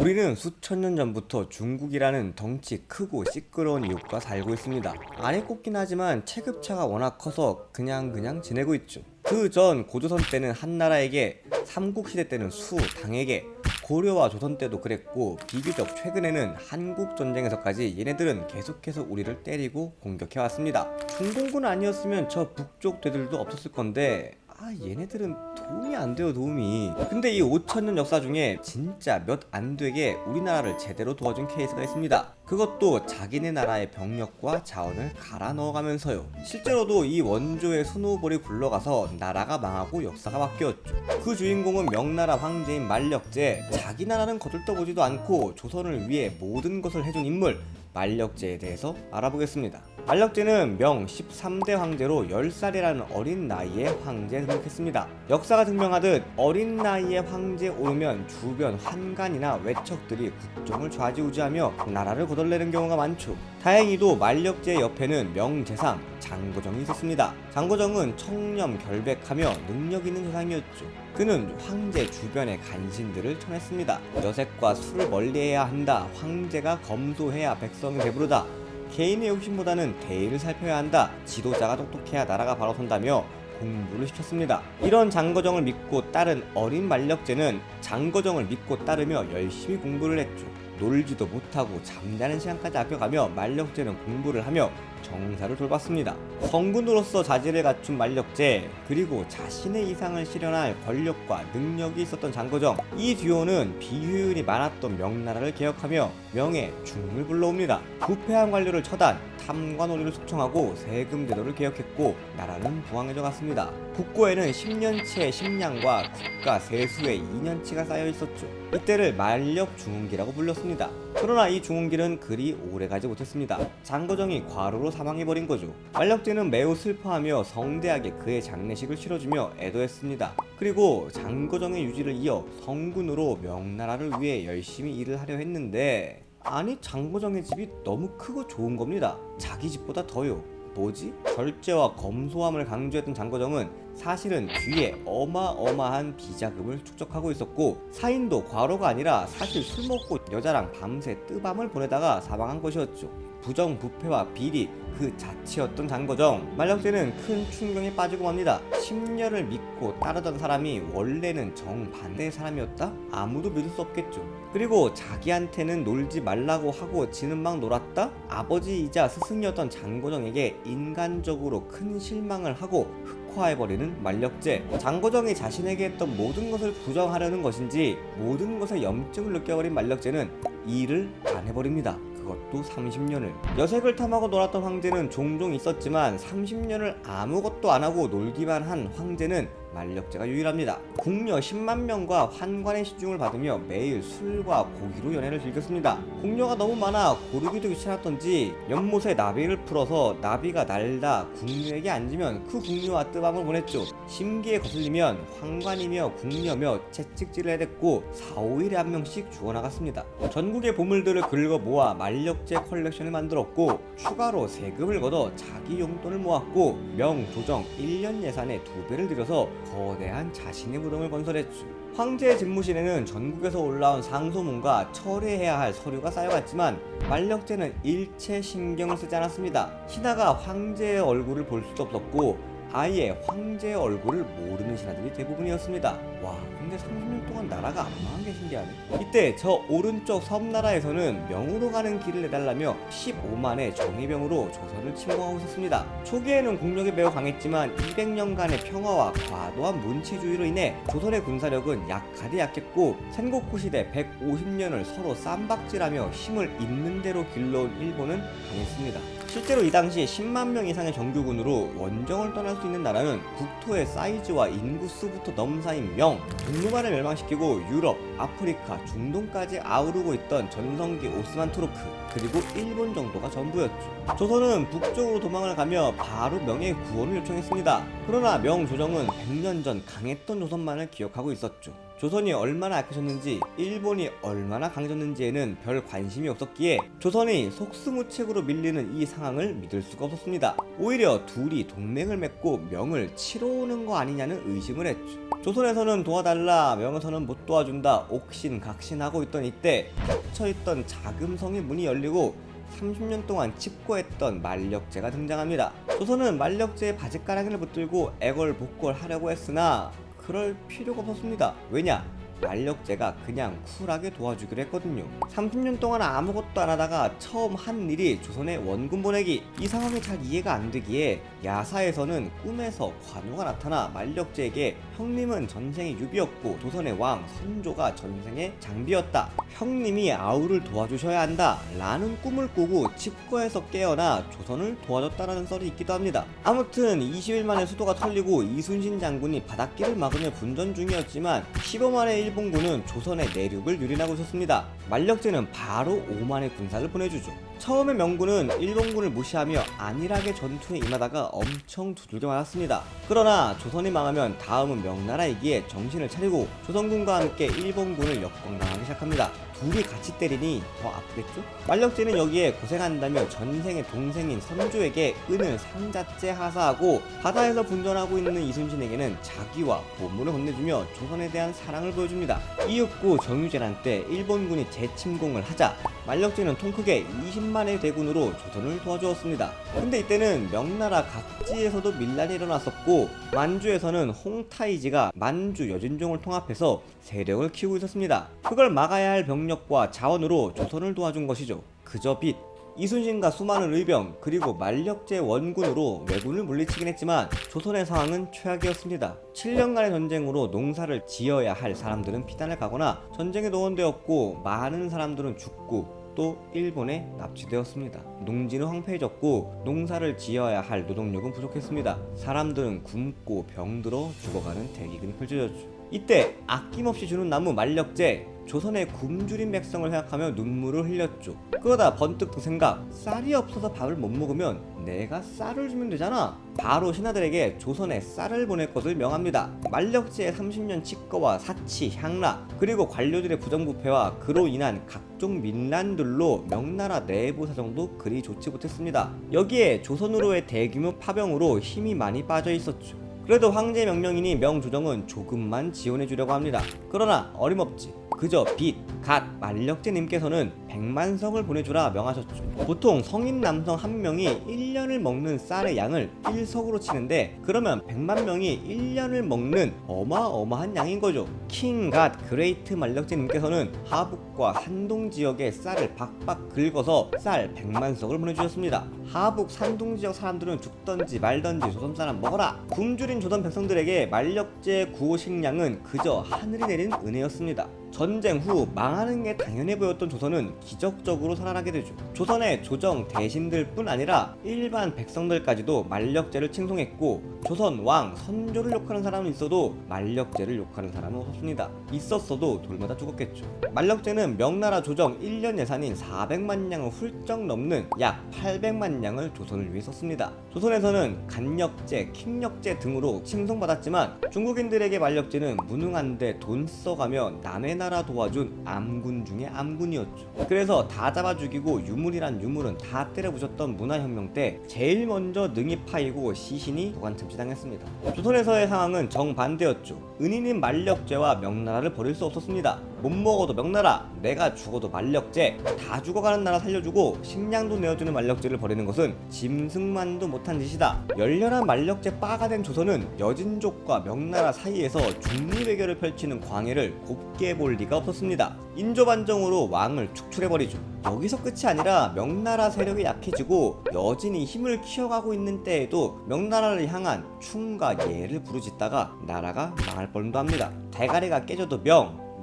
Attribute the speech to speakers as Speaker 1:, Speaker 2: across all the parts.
Speaker 1: 우리는 수천 년 전부터 중국이라는 덩치 크고 시끄러운 이웃과 살고 있습니다. 안에 꼽긴 하지만 체급차가 워낙 커서 그냥 지내고 있죠. 그 전 고조선 때는 한나라에게, 삼국시대 때는 수, 당에게, 고려와 조선 때도 그랬고 비교적 최근에는 한국전쟁에서까지 얘네들은 계속해서 우리를 때리고 공격해왔습니다. 중공군 아니었으면 저 북쪽 대들도 없었을 건데 얘네들은 도움이 안 돼요, 도움이. 근데 이 5000년 역사 중에 진짜 몇 안 되게 우리나라를 제대로 도와준 케이스가 있습니다. 그것도 자기네 나라의 병력과 자원을 갈아 넣어가면서요. 실제로도 이 원조의 스노우볼이 굴러가서 나라가 망하고 역사가 바뀌었죠. 그 주인공은 명나라 황제인 만력제. 자기 나라는 거들떠보지도 않고 조선을 위해 모든 것을 해준 인물 만력제에 대해서 알아보겠습니다. 만력제는 명 13대 황제로 10살이라는 어린 나이에 황제에 등극했습니다. 역사가 증명하듯 어린 나이에 황제에 오르면 주변 환관이나 외척들이 국정을 좌지우지하며 나라를 거덜내는 경우가 많죠. 다행히도 만력제 옆에는 명재상 장고정이 있었습니다. 장고정은 청렴 결백하며 능력 있는 재상이었죠. 그는 황제 주변의 간신들을 청했습니다. 여색과 술을 멀리해야 한다. 황제가 검소해야 백성이 배부르다. 개인의 욕심보다는 대의를 살펴야 한다. 지도자가 똑똑해야 나라가 바로 선다며 공부를 시켰습니다. 이런 장거정을 믿고 따른 어린 만력제는 장거정을 믿고 따르며 열심히 공부를 했죠. 놀지도 못하고 잠자는 시간까지 아껴가며 만력제는 공부를 하며 정사를 돌봤습니다. 성군으로서 자질을 갖춘 만력제, 그리고 자신의 이상을 실현할 권력과 능력이 있었던 장거정, 이 듀오는 비효율이 많았던 명나라를 개혁하며 명예, 중을 불러옵니다. 부패한 관료를 처단, 탐관 오리를 숙청하고 세금 제도를 개혁했고 나라는 부강해져 갔습니다. 국고에는 10년치의 식량과 국가 세수의 2년치가 쌓여 있었죠. 이때를 만력 중흥기라고 불렀습니다. 그러나 이 중흥기는 그리 오래가지 못했습니다. 장거정이 과로로 사망해버린 거죠. 만력제는 매우 슬퍼하며 성대하게 그의 장례식을 치러주며 애도했습니다. 그리고 장거정의 유지를 이어 성군으로 명나라를 위해 열심히 일을 하려 했는데 아니 장거정의 집이 너무 크고 좋은 겁니다. 자기 집보다 더요. 뭐지? 절제와 검소함을 강조했던 장거정은 사실은 뒤에 어마어마한 비자금을 축적하고 있었고 사인도 과로가 아니라 사실 술 먹고 여자랑 밤새 뜨밤을 보내다가 사망한 것이었죠. 부정부패와 비리 그 자체였던 장거정. 만력제는 큰 충격에 빠지고 맙니다. 10년을 믿고 따르던 사람이 원래는 정반대의 사람이었다? 아무도 믿을 수 없겠죠. 그리고 자기한테는 놀지 말라고 하고 지는 막 놀았다? 아버지이자 스승이었던 장거정에게 인간적으로 큰 실망을 하고 흑화해버리는 만력제. 장거정이 자신에게 했던 모든 것을 부정하려는 것인지 모든 것에 염증을 느껴버린 만력제는 일을 안 해버립니다. 그것도 30년을. 여색을 탐하고 놀았던 황제는 종종 있었지만 30년을 아무것도 안하고 놀기만 한 황제는 만력제가 유일합니다. 궁녀 10만 명과 환관의 시중을 받으며 매일 술과 고기로 연애를 즐겼습니다. 궁녀가 너무 많아 고르기도 귀찮았던지 연못에 나비를 풀어서 나비가 날다 궁녀에게 앉으면 그 궁녀와 뜨밤을 보냈죠. 심기에 거슬리면 환관이며 궁녀며 채찍질을 해댔고 4, 5일에 한 명씩 죽어나갔습니다. 전국의 보물들을 긁어 모아 만력제 컬렉션을 만들었고 추가로 세금을 걷어 자기 용돈을 모았고 명조정 1년 예산의 2배를 들여서 거대한 자신의 무덤을 건설했죠. 황제의 집무실에는 전국에서 올라온 상소문과 처리해야 할 서류가 쌓여갔지만 만력제는 일체 신경을 쓰지 않았습니다. 신하가 황제의 얼굴을 볼 수도 없었고 아예 황제의 얼굴을 모르는 신하들이 대부분이었습니다. 와, 근데 30년 동안 나라가 안 망한 게 신기하네. 이때 저 오른쪽 섬나라에서는 명으로 가는 길을 내달라며 15만의 정예병으로 조선을 침공하고 있었습니다. 초기에는 국력이 매우 강했지만 200년간의 평화와 과도한 문치주의로 인해 조선의 군사력은 약하디 약했고 센고쿠 시대 150년을 서로 쌈박질하며 힘을 있는 대로 길러온 일본은 강했습니다. 실제로 이 당시 10만 명 이상의 정규군으로 원정을 떠날 수 있는 나라는 국토의 사이즈와 인구수부터 넘사인 명, 동로만을 멸망시키고 유럽, 아프리카, 중동까지 아우르고 있던 전성기 오스만 투르크, 그리고 일본 정도가 전부였죠. 조선은 북쪽으로 도망을 가며 바로 명의 구원을 요청했습니다. 그러나 명조정은 100년 전 강했던 조선만을 기억하고 있었죠. 조선이 얼마나 약해졌는지 일본이 얼마나 강해졌는지에는 별 관심이 없었기에 조선이 속수무책으로 밀리는 이 상황을 믿을 수가 없었습니다. 오히려 둘이 동맹을 맺고 명을 치러 오는 거 아니냐는 의심을 했죠. 조선에서는 도와달라, 명에서는 못 도와준다, 옥신각신하고 있던 이때 닫혀있던 자금성의 문이 열리고 30년 동안 칩거했던 만력제가 등장합니다. 조선은 만력제의 바짓가랑이를 붙들고 애걸복걸 하려고 했으나 그럴 필요가 없었습니다. 왜냐? 만력제가 그냥 쿨하게 도와주기로 했거든요. 30년 동안 아무것도 안 하다가 처음 한 일이 조선의 원군 보내기. 이 상황이 잘 이해가 안 되기에 야사에서는 꿈에서 관우가 나타나 만력제에게 형님은 전생의 유비였고 조선의 왕 선조가 전생의 장비였다. 형님이 아우를 도와주셔야 한다 라는 꿈을 꾸고 칩거에서 깨어나 조선을 도와줬다라는 썰이 있기도 합니다. 아무튼 20일 만에 수도가 털리고 이순신 장군이 바닷길을 막으며 분전 중이었지만 15만의 일본군은 조선의 내륙을 유린하고 있었습니다. 만력제는 바로 5만의 군사를 보내주죠. 처음에 명군은 일본군을 무시하며 안일하게 전투에 임하다가 엄청 두들겨 맞았습니다. 그러나 조선이 망하면 다음은 명나라이기에 정신을 차리고 조선군과 함께 일본군을 역공당하기 시작합니다. 둘이 같이 때리니 더 아프겠죠? 만력제는 여기에 고생한다며 전생의 동생인 선조에게 은을 상자째 하사하고 바다에서 분전하고 있는 이순신에게는 자기와 보물을 건네주며 조선에 대한 사랑을 보여줍니다. 이윽고 정유재란 때 일본군이 재침공을 하자 만력제는 통 크게 20만의 대군으로 조선을 도와주었습니다. 근데 이때는 명나라 각지에서도 밀란이 일어났었고 만주에서는 홍타이지가 만주 여진종을 통합해서 세력을 키우고 있었습니다. 그걸 막아야 할 병력과 자원으로 조선을 도와준 것이죠. 그저 빛. 이순신과 수많은 의병 그리고 만력제 원군으로 왜군을 물리치긴 했지만 조선의 상황은 최악이었습니다. 7년간의 전쟁으로 농사를 지어야 할 사람들은 피난을 가거나 전쟁에 동원되었고 많은 사람들은 죽고 또 일본에 납치되었습니다. 농지는 황폐해졌고 농사를 지어야 할 노동력은 부족했습니다. 사람들은 굶고 병들어 죽어가는 대기근이 펼쳐졌죠. 이때 아낌없이 주는 나무 만력제, 조선의 굶주린 백성을 생각하며 눈물을 흘렸죠. 그러다 번뜩 그 생각, 쌀이 없어서 밥을 못 먹으면 내가 쌀을 주면 되잖아. 바로 신하들에게 조선에 쌀을 보낼 것을 명합니다. 만력제의 30년 칙거와 사치, 향락, 그리고 관료들의 부정부패와 그로 인한 각종 민란들로 명나라 내부 사정도 그리 좋지 못했습니다. 여기에 조선으로의 대규모 파병으로 힘이 많이 빠져 있었죠. 그래도 황제 명령이니 명조정은 조금만 지원해 주려고 합니다. 그러나 어림없지. 그저 빛, 갓, 만력제님께서는 100만석을 보내주라 명하셨죠. 보통 성인 남성 한 명이 1년을 먹는 쌀의 양을 1석으로 치는데 그러면 100만 명이 1년을 먹는 어마어마한 양인 거죠. 킹, 갓, 그레이트 만력제님께서는 하북과 산동 지역에 쌀을 박박 긁어서 쌀 100만석을 보내주셨습니다. 하북, 산동 지역 사람들은 죽던지 말던지 조선 사람 먹어라. 굶주린 조선 백성들에게 만력제 구호 식량은 그저 하늘이 내린 은혜였습니다. 전쟁 후 망하는 게 당연해 보였던 조선은 기적적으로 살아나게 되죠. 조선의 조정 대신들 뿐 아니라 일반 백성들까지도 만력제를 칭송했고 조선 왕 선조를 욕하는 사람은 있어도 만력제를 욕하는 사람은 없었습니다. 있었어도 돌마다 죽었겠죠. 만력제는 명나라 조정 1년 예산인 400만 냥을 훌쩍 넘는 약 800만 냥을 조선을 위해 썼습니다. 조선에서는 간력제, 킹력제 등으로 칭송받았지만 중국인들에게 만력제는 무능한데 돈 써가며 남의 나라 도와준 암군 중에 암군이었죠. 그래서 다 잡아 죽이고 유물이란 유물은 다 때려 부셨던 문화혁명 때 제일 먼저 능이 파이고 시신이 도관침치당했습니다. 조선에서의 상황은 정반대였죠. 은인인 만력제와 명나라를 버릴 수 없었습니다. 못 먹어도 명나라, 내가 죽어도 만력제, 다 죽어가는 나라 살려주고 식량도 내어주는 만력제를 버리는 것은 짐승만도 못한 짓이다. 열렬한 만력제 빠가 된 조선은 여진족과 명나라 사이에서 중리외교를 펼치는 광해를 곱게 볼 리가 없었습니다. 인조반정으로 왕을 축출해버리죠. 여기서 끝이 아니라 명나라 세력이 약해지고 여진이 힘을 키워가고 있는 때에도 명나라를 향한 충과 예를 부르짖다가 나라가 망할 뻔도 합니다. 대가리가 깨져도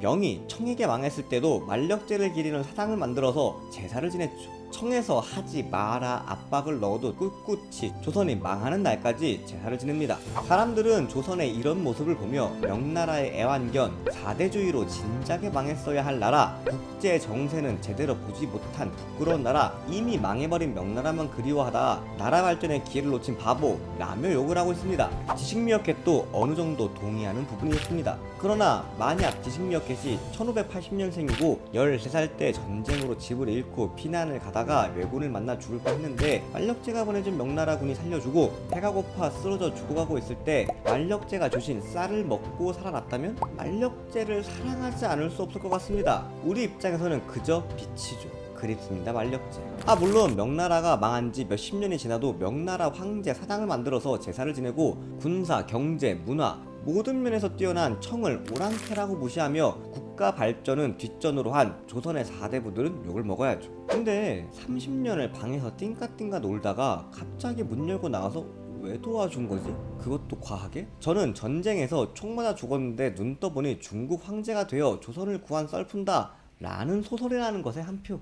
Speaker 1: 명이 청에게 망했을 때도 만력제를 기리는 사상을 만들어서 제사를 지냈죠. 청에서 하지 마라 압박을 넣어도 꿋꿋이 조선이 망하는 날까지 제사를 지냅니다. 사람들은 조선의 이런 모습을 보며 명나라의 애완견 4대주의로 진작에 망했어야 할 나라, 국제 정세는 제대로 보지 못한 부끄러운 나라, 이미 망해버린 명나라만 그리워하다 나라 발전의 기회를 놓친 바보 라며 욕을 하고 있습니다. 지식미어캣도 어느 정도 동의하는 부분이 있습니다. 그러나 만약 지식미어캣이 1580년생이고 13살 때 전쟁으로 집을 잃고 피난을 가다가 왜군을 만나 죽을 뻔했는데 만력제가 보내준 명나라군이 살려주고 배가 고파 쓰러져 죽어가고 있을 때 만력제가 주신 쌀을 먹고 살아났다면 만력제를 사랑하지 않을 수 없을 것 같습니다. 우리 입장에서는 그저 빛이죠. 그립습니다. 만력제. 물론 명나라가 망한 지 몇십 년이 지나도 명나라 황제 사당을 만들어서 제사를 지내고 군사, 경제, 문화 모든 면에서 뛰어난 청을 오랑캐라고 무시하며 국가 발전은 뒷전으로 한 조선의 4대부들은 욕을 먹어야죠. 근데 30년을 방에서 띵까띵까 놀다가 갑자기 문 열고 나와서 왜 도와준 거지? 그것도 과하게? 저는 전쟁에서 총 맞아 죽었는데 눈 떠보니 중국 황제가 되어 조선을 구한 썰푼다 라는 소설이라는 것에 한 표.